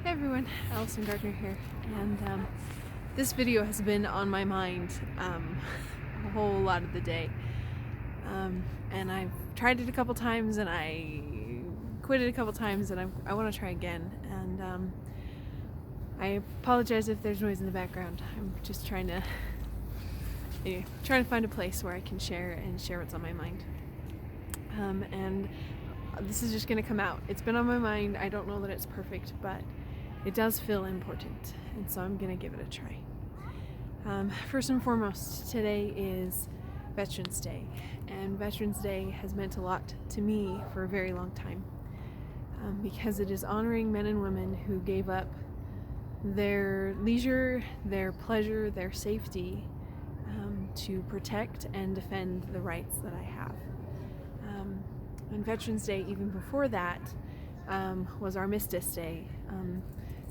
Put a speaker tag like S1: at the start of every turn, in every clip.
S1: Hey everyone, Allison Gardner here, and this video has been on my mind a whole lot of the day, and I've tried it a couple times and I quit it a couple times, and I want to try again, and I apologize if there's noise in the background. I'm just trying to find a place where I can share what's on my mind, and this is just going to come out. It's been on my mind. I don't know that it's perfect, but it does feel important, and so I'm going to give it a try. First and foremost, today is Veterans Day, and Veterans Day has meant a lot to me for a very long time, because it is honoring men and women who gave up their leisure, their pleasure, their safety to protect and defend the rights that I have. And Veterans Day, even before that, was Armistice Day,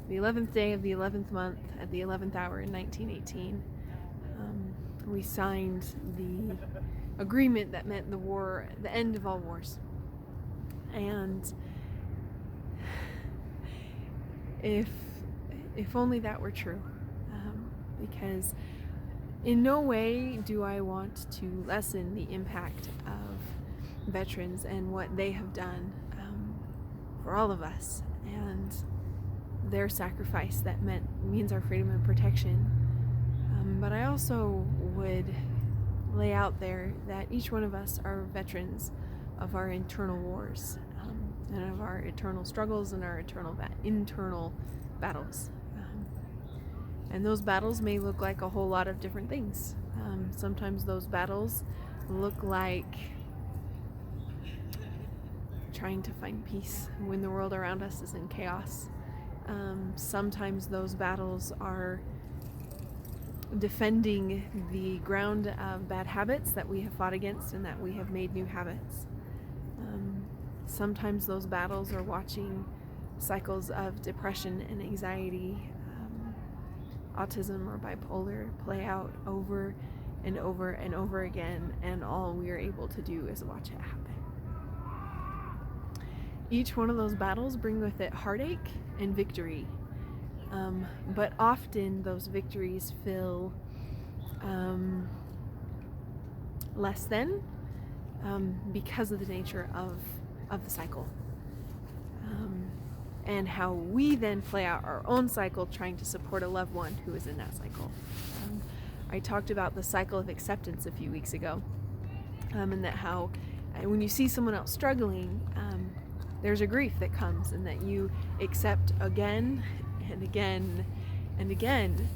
S1: the 11th day of the 11th month at the 11th hour in 1918. We signed the agreement that meant the end of all wars. And if only that were true, because in no way do I want to lessen the impact of veterans and what they have done for all of us, and their sacrifice that means our freedom and protection. But I also would lay out there that each one of us are veterans of our internal wars, and of our eternal struggles and our internal battles. And those battles may look like a whole lot of different things. Sometimes those battles look like trying to find peace when the world around us is in chaos. Sometimes those battles are defending the ground of bad habits that we have fought against and that we have made new habits. Sometimes those battles are watching cycles of depression and anxiety, autism or bipolar play out over and over and over again, and all we are able to do is watch it happen. Each one of those battles bring with it heartache and victory, but often those victories feel less than, because of the nature of the cycle, and how we then play out our own cycle trying to support a loved one who is in that cycle. I talked about the cycle of acceptance a few weeks ago, and that how when you see someone else struggling, there's a grief that comes, and that you accept again and again and again.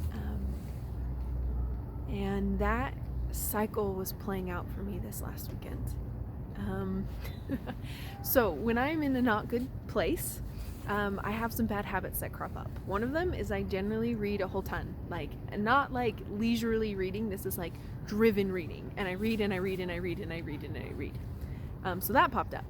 S1: And that cycle was playing out for me this last weekend. So when I'm in a not good place, I have some bad habits that crop up. One of them is I generally read a whole ton, and not like leisurely reading. This is like driven reading, and I read and I read and I read and I read and I read. So that popped up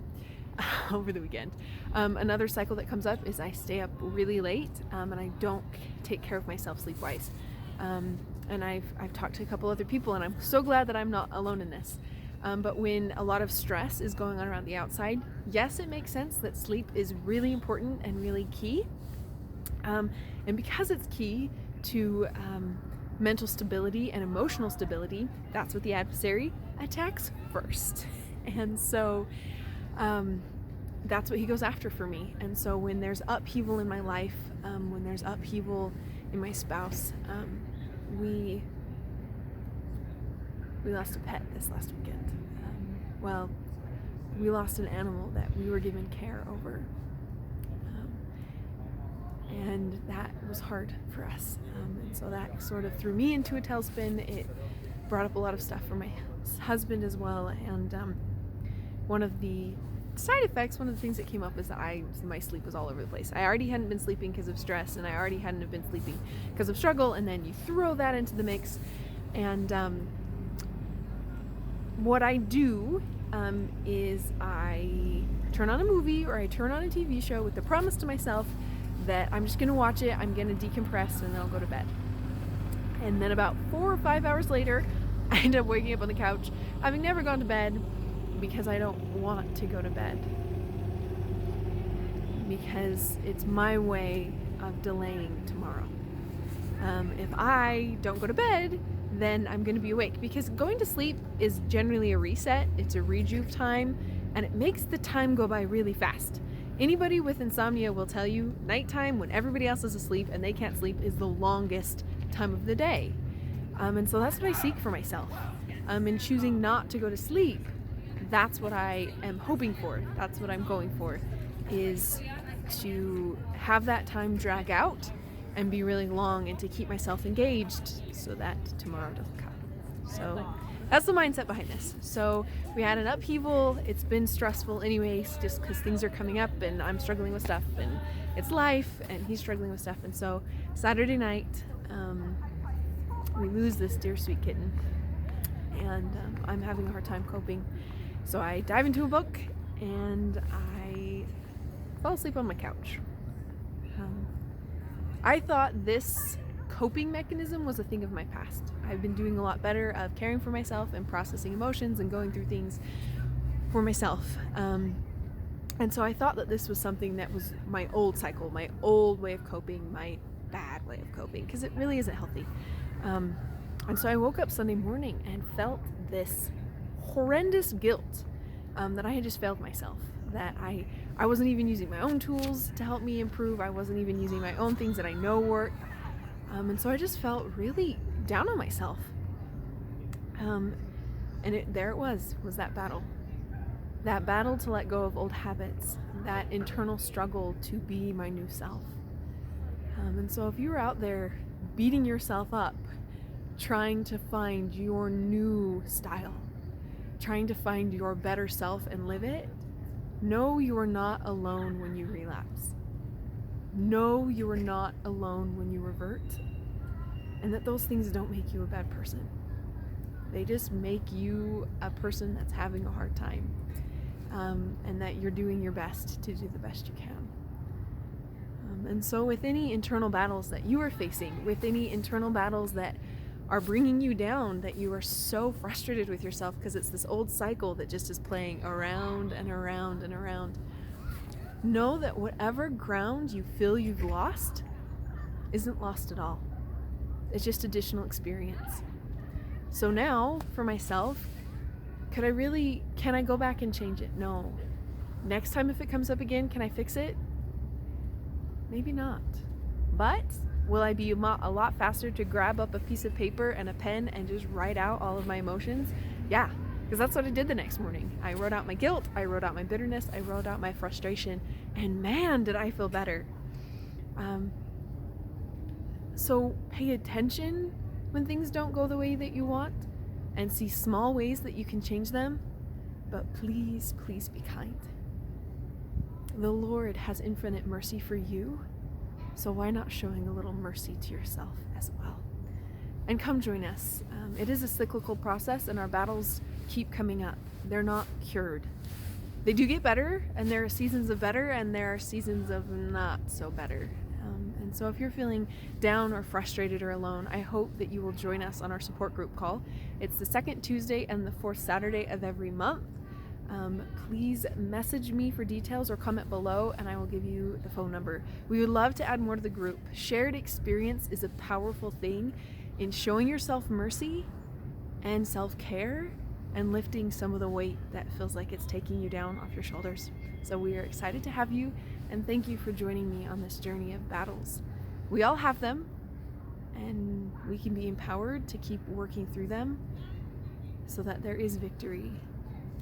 S1: over the weekend. Another cycle that comes up is I stay up really late, and I don't take care of myself sleep-wise. And I've talked to a couple other people, and I'm so glad that I'm not alone in this. But when a lot of stress is going on around the outside, yes, it makes sense that sleep is really important and really key. And because it's key to mental stability and emotional stability, that's what the adversary attacks first. And so that's what he goes after for me. And so when there's upheaval in my life, when there's upheaval in my spouse, we lost a pet this last weekend. We lost an animal that we were given care over, and that was hard for us. And so that sort of threw me into a tailspin. It brought up a lot of stuff for my husband as well, and one of the side effects, one of the things that came up is that my sleep was all over the place. I already hadn't been sleeping because of stress, and I already hadn't been sleeping because of struggle, and then you throw that into the mix. And what I do is I turn on a movie or I turn on a TV show with the promise to myself that I'm just going to watch it, I'm going to decompress, and then I'll go to bed. And then about 4 or 5 hours later, I end up waking up on the couch, having never gone to bed, because I don't want to go to bed. because it's my way of delaying tomorrow. If I don't go to bed, then I'm going to be awake, because going to sleep is generally a reset. It's a rejuve time, and it makes the time go by really fast. Anybody with insomnia will tell you nighttime, when everybody else is asleep and they can't sleep, is the longest time of the day. And so that's what I seek for myself. In choosing not to go to sleep, that's what I am hoping for. That's what I'm going for, is to have that time drag out and be really long, and to keep myself engaged so that tomorrow doesn't come. So that's the mindset behind this. So we had an upheaval. It's been stressful anyways, just because things are coming up and I'm struggling with stuff, and it's life, and he's struggling with stuff. And so Saturday night, we lose this dear sweet kitten, and I'm having a hard time coping. So I dive into a book and I fall asleep on my couch. I thought this coping mechanism was a thing of my past. I've been doing a lot better of caring for myself and processing emotions and going through things for myself. And so I thought that this was something that was my old cycle, my old way of coping, my bad way of coping, because it really isn't healthy. And so I woke up Sunday morning and felt this horrendous guilt that I had just failed myself, that I wasn't even using my own tools to help me improve. I wasn't even using my own things that I know work. And so I just felt really down on myself. And there it was that battle. That battle to let go of old habits, that internal struggle to be my new self. And so if you're out there beating yourself up, trying to find your new style, trying to find your better self and live it, know you are not alone when you relapse. Know you are not alone when you revert, and that those things don't make you a bad person. They just make you a person that's having a hard time, and that you're doing your best to do the best you can. And so with any internal battles that you are facing, with any internal battles that are bringing you down, that you are so frustrated with yourself because it's this old cycle that just is playing around and around and around, know that whatever ground you feel you've lost isn't lost at all. It's just additional experience. So now, for myself, can I go back and change it? No. Next time if it comes up again, can I fix it? Maybe not. But will I be a lot faster to grab up a piece of paper and a pen and just write out all of my emotions? Yeah, because that's what I did the next morning. I wrote out my guilt, I wrote out my bitterness, I wrote out my frustration, and man, did I feel better. So pay attention when things don't go the way that you want, and see small ways that you can change them, but please, please be kind. The Lord has infinite mercy for you, so why not showing a little mercy to yourself as well? And come join us. It is a cyclical process, and our battles keep coming up. They're not cured. They do get better, and there are seasons of better, and there are seasons of not so better. And so if you're feeling down or frustrated or alone, I hope that you will join us on our support group call. It's the second Tuesday and the fourth Saturday of every month. Please message me for details or comment below, and I will give you the phone number. We would love to add more to the group. Shared experience is a powerful thing in showing yourself mercy and self-care and lifting some of the weight that feels like it's taking you down off your shoulders. So we are excited to have you, and thank you for joining me on this journey of battles. We all have them, and we can be empowered to keep working through them so that there is victory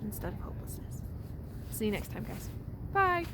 S1: instead of hopelessness. See you next time, guys. Bye.